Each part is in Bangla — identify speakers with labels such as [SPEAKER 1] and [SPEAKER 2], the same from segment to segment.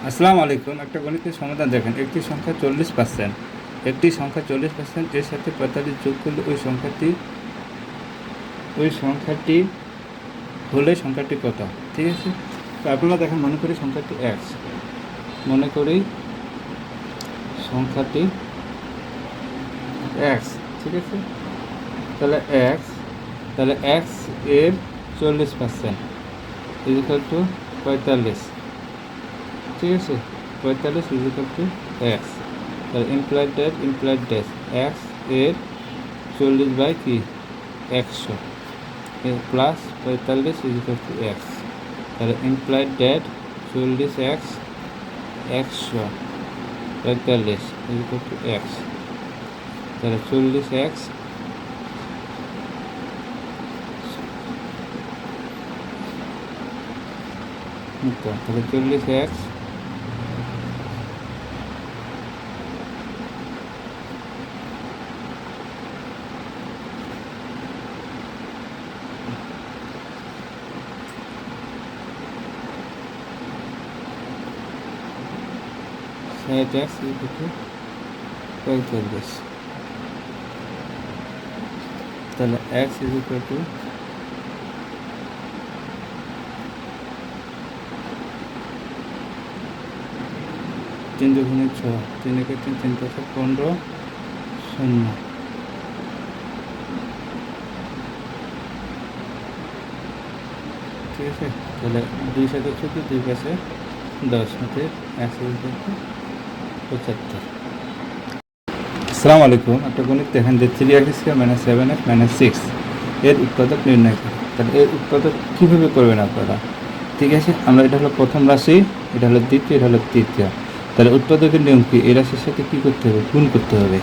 [SPEAKER 1] আসসালামু আলাইকুম। একটা গণিতের সমাধান দেখেন। একটি সংখ্যা 40%, একটি সংখ্যা 40% এর সাথে 45 যোগ করলে ওই সংখ্যাটি হলে সংখ্যাটি কত? ঠিক আছে, তো আপনারা দেখেন, মনে করি সংখ্যাটি এক্স, মনে করি সংখ্যাটি এক্স। ঠিক আছে, তাহলে এক্স এর 40% ইজিক্যাল টু 45। ঠিক আছে, 45 ইজিক্যাল টু এক্স। তাহলে ইমপ্লয়েড ড্যাশ এক্স এর 40 কি 100 প্লাস 45 ইজিক্যাল টু এক্স। তাহলে employed dash 40x 100 45 is equal to x. তাহলে 40x তাহলে 40x x ইকুয়াল টু 45। তাহলে x ইকুয়াল টু 3 দুগুণে 6, 3 একে 3, 3 পাঁচে 15, 0। ঠিক আছে, তাহলে 2 সাথে 14, 2 পাশে 10, হাতে 75। আসসালামু আলাইকুম। একটা গণিত দেখেন যে 3x² - 7x - 6 এর উৎপাদক নির্ণয় করে। তাহলে এর উৎপাদক কীভাবে করবেন আপনারা? ঠিক আছে, আমরা এটা হলো প্রথম রাশি, এটা হলো দ্বিতীয়, এটা হলো তৃতীয়। তাহলে উৎপাদকের নিয়ম কি? এই রাশির সাথে কী করতে হবে? গুণ করতে হবে।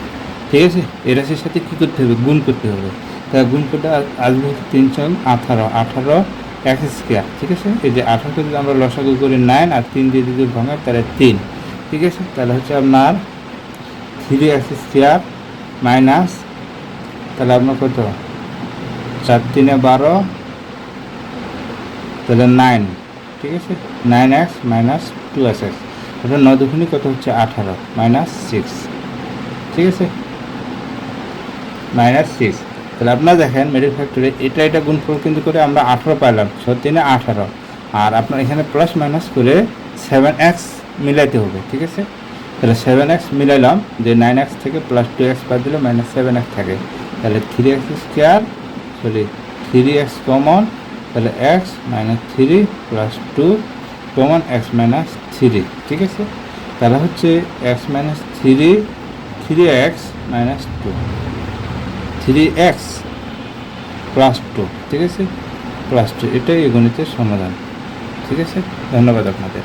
[SPEAKER 1] ঠিক আছে, এই রাশির সাথে কী করতে হবে? গুণ করতে হবে। তাহলে গুণ করতে আসবে 3 × 18, 18x²। ঠিক আছে, এই যে 18 যদি আমরা লসাগু করি 9 আর 3 দিয়ে যদি ভাঙাই তাহলে 3। ঠিক আছে, তাহলে হচ্ছে আপনার 3x² মাইনাস, তাহলে আপনার কত? 4 × 3 = 12, তাহলে 9। ঠিক আছে, 9x - 2x। তাহলে 9 দুগুণে কত হচ্ছে? 18 - 6। ঠিক আছে, -6। তাহলে আপনারা দেখেন মিডল ফ্যাক্টরে এটা গুণফল কিন্তু করে আমরা 18 পাইলাম, 6 × 3 = 18। আর আপনার এখানে প্লাস মাইনাস করে 7x মিলাইতে হবে। ঠিক আছে, তাহলে 7x মিলাইলাম, যে 9x থেকে প্লাস 2x বাদ দিলে -7x থাকে। তাহলে 3x কমন, তাহলে x - 3 + 2 কমন x - 3। ঠিক আছে, তাহলে হচ্ছে x - 3, 3x - 2, 3x + 2। ঠিক আছে, +2, এটাই এই গণিতের সমাধান। ঠিক আছে, ধন্যবাদ আপনাদের।